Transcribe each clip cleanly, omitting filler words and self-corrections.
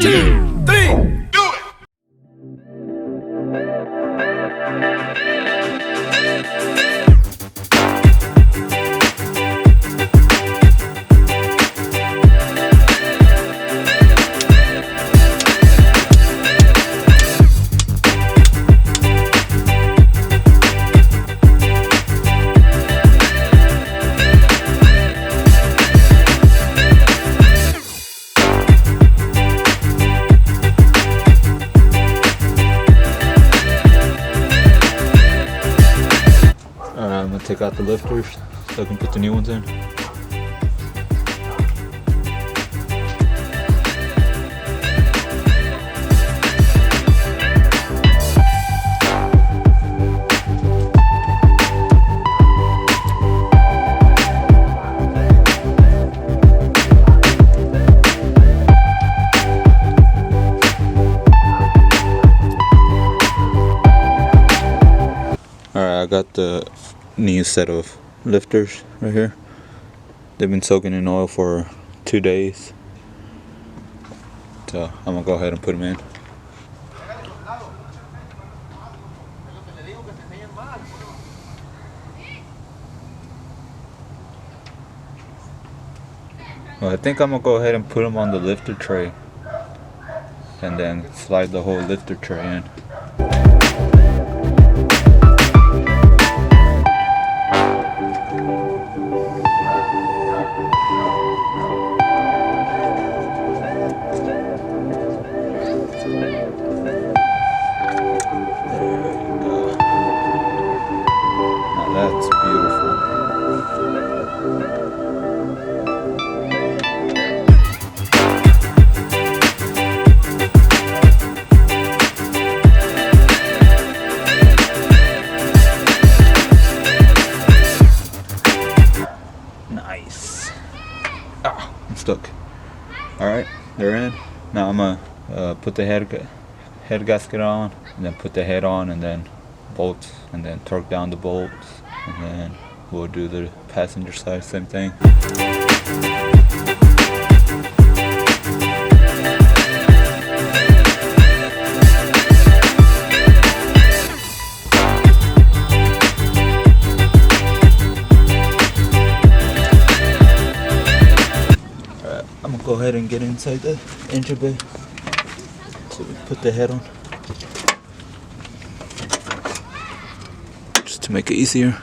2, 3. I'm gonna take out the lifters so I can put the new ones in. Alright, I got the new set of lifters right here. They've been soaking in oil for 2 days. So I'm gonna go ahead and put them in. Well, I think I'm gonna go ahead and put them on the lifter tray and then slide the whole lifter tray in. That's beautiful. Nice. Ah, I'm stuck. Alright, they're in. Now I'm gonna put the head gasket on, and then put the head on, and then bolts, and then torque down the bolts, and then we'll do the passenger side, same thing. Alright, I'm gonna go ahead and get inside the engine bay. So we put the head on, just to make it easier.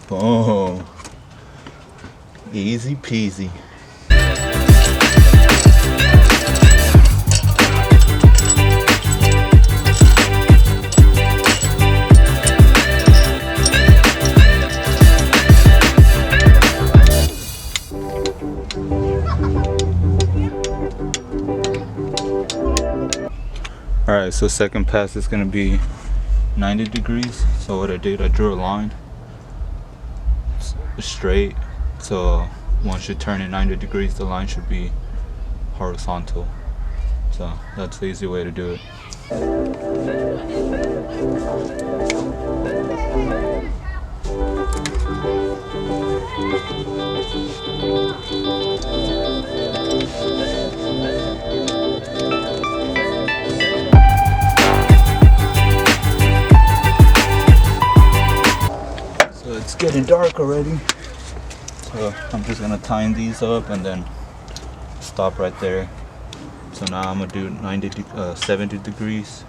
Boom. Easy peasy. Alright, so second pass is going to be 90 degrees. So what I did, I drew a line straight. So once you turn it 90 degrees, the line should be horizontal. So that's the easy way to do it. It's getting dark already, so I'm just gonna tighten these up and then stop right there. So now I'm gonna do 70 degrees,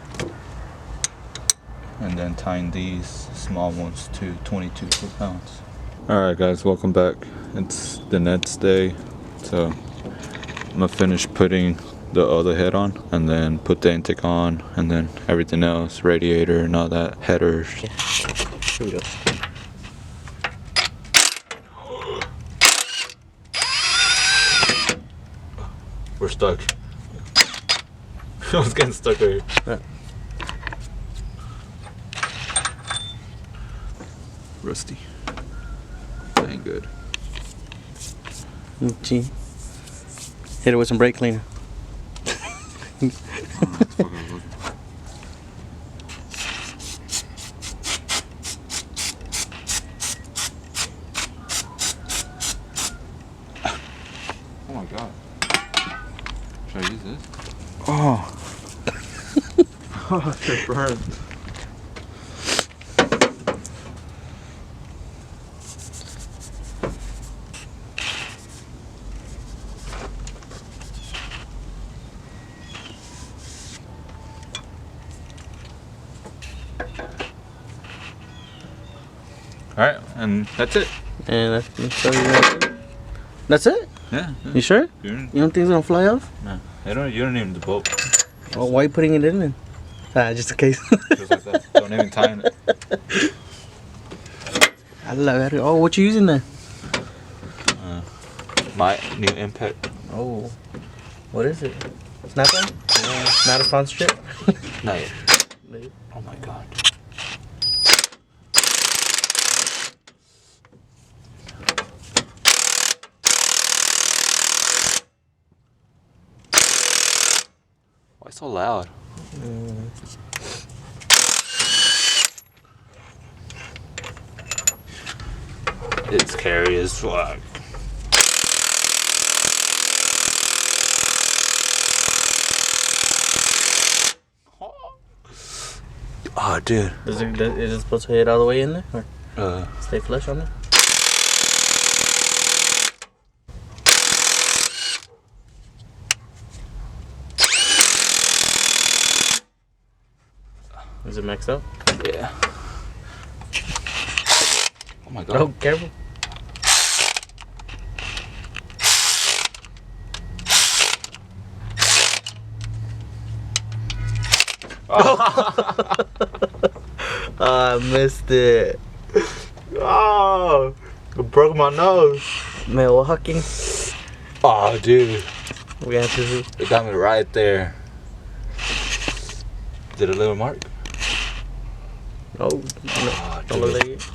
and then tighten these small ones to 22 foot-pounds. Alright guys, welcome back. It's the next day, so I'm gonna finish putting the other head on, and then put the intake on, and then everything else, radiator and all that, headers. Here we go. We're stuck. I was getting stuck right here. Yeah. Rusty. That ain't good. Gee. Hit it with some brake cleaner. Oh my god. Should I use this? Oh. Oh, it burned. Alright, and that's it. And that's it? Yeah. You sure? You don't think it's gonna fly off? No. You don't need the bolt. Oh, why are you putting it in then? Just in case. Just like that. Don't even tie it. I love it. Oh, what you using there? My new impact. Oh. What is it? Snap-on? Not a sponsorship? Not yet. Oh my god. Why so loud? It's scary as fuck. Oh, dude. Is it supposed to hit all the way in there? Or stay flush on there? Is it maxed out? Yeah. Oh my god. Oh, careful. I missed it. Oh, it broke my nose. Milwaukee. Oh, dude. We have to. It got me right there. Did it leave a mark? Oh, don't look like it.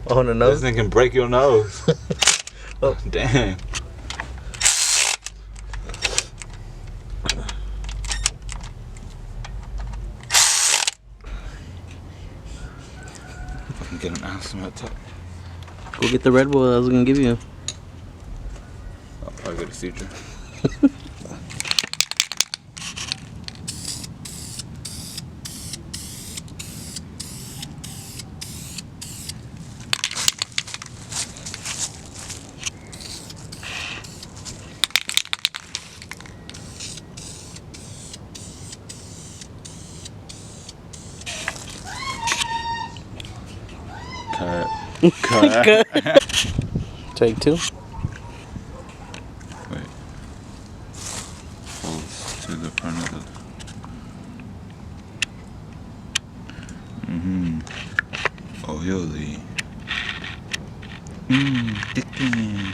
On the nose? This thing can break your nose. Oh. Damn. I can get an ounce of my top. Go get the Red Bull I was gonna give you. I'll probably get a seizure. Cut. Take two. Wait. Folds to the front of the. Oily. Dickens.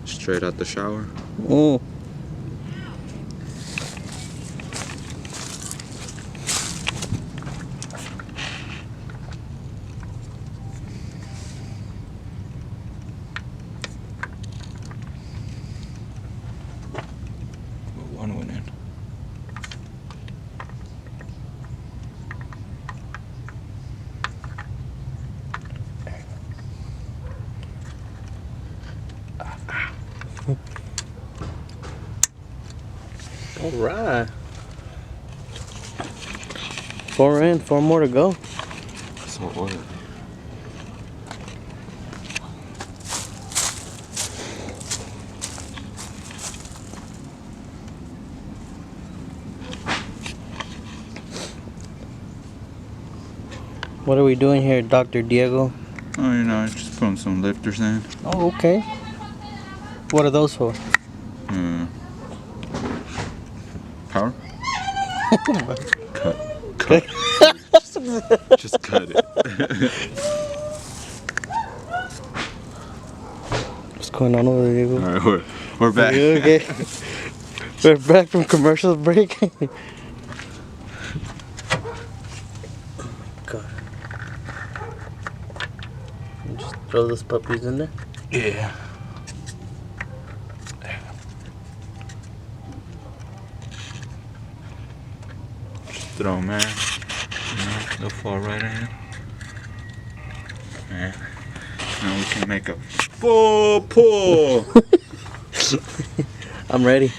Straight out the shower. Oh. One went in. All right. 4 in, 4 more to go. So what? What are we doing here, Dr. Diego? Oh, you know, just putting some lifters in. Oh, okay. What are those for? Power? Cut. Just cut it. What's going on over there, Diego? Alright, we're back. Are you okay? We're back from commercial break. Just throw those puppies in there. Yeah. Just throw them in. They'll fall right in. Yeah. Now we can make a full pull. I'm ready.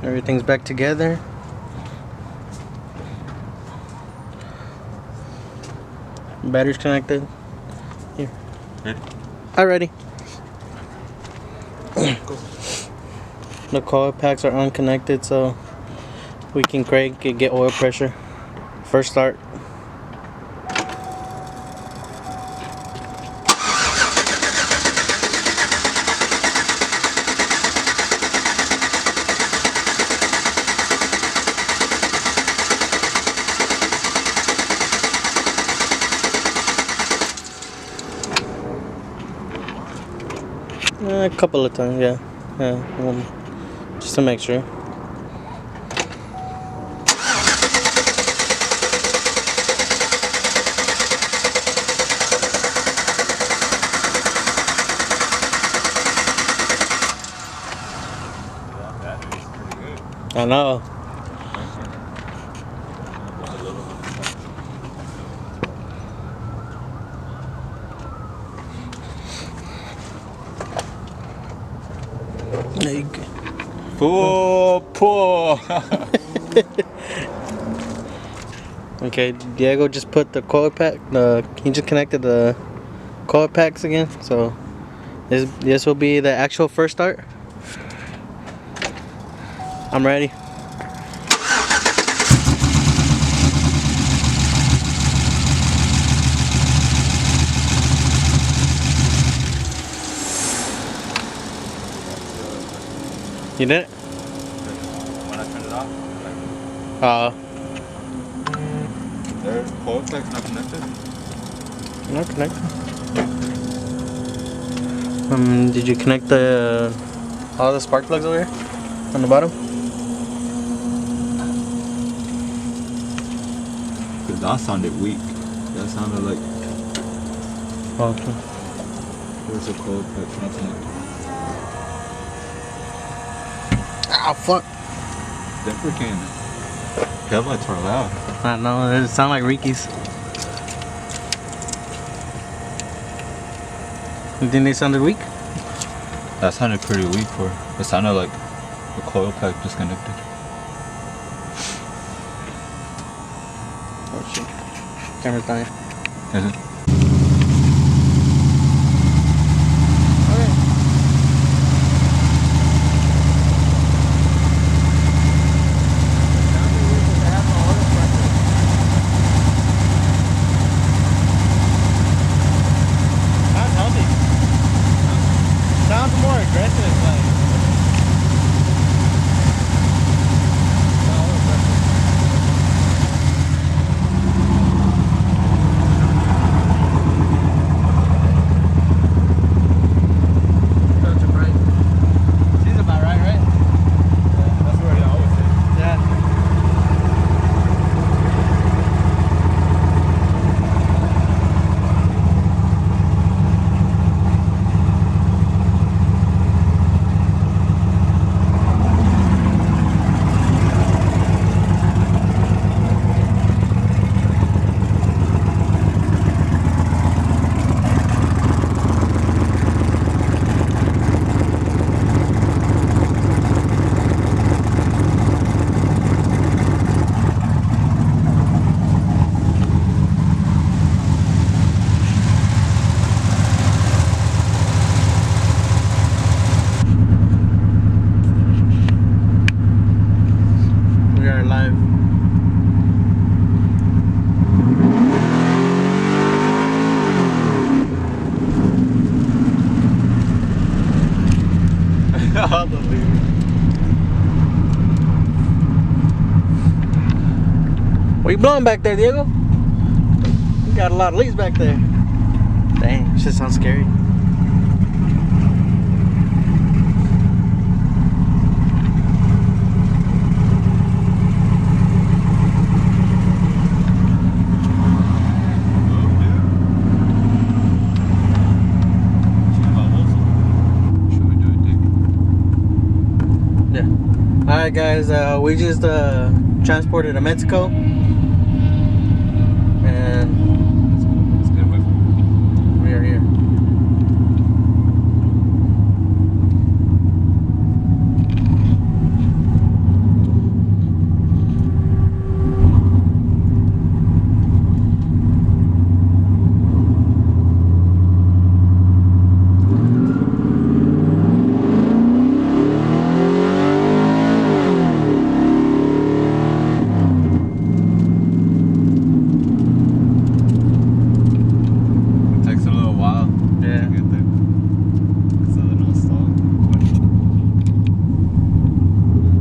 Everything's back together. Battery's connected. Here. Ready? Alrighty. The coil packs are unconnected, so we can crank and get oil pressure. First start. A couple of times, yeah. Just to make sure. I know. There you go. Full pull. Okay, Diego just put the coil pack. He just connected the coil packs again. So this will be the actual first start. I'm ready. You did it? When I turn it off, their coil pack's not connected. Not connected. Did you connect the all the spark plugs over here on the bottom? Cause that sounded weak. That sounded like Okay. there's a coil pack not connected. Ah, fuck. That freaking headlights are loud. I know, they sound like Ricky's. You think they sounded weak? That sounded pretty weak for. It sounded like the coil pack disconnected. Oh shit. Camera's dying. Is it? Sounds more aggressive, like. are live. What you blowing back there, Diego? You got a lot of leaves back there. Dang, shit sounds scary. Alright guys, we just transported to Mexico, and let's get away from we are here.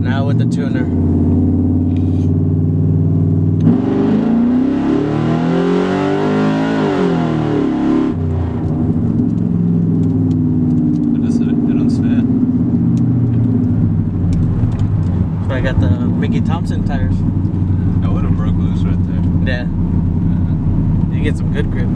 Now with the tuner. So I got the Mickey Thompson tires. That would have broke loose right there. Yeah. You get some good grip.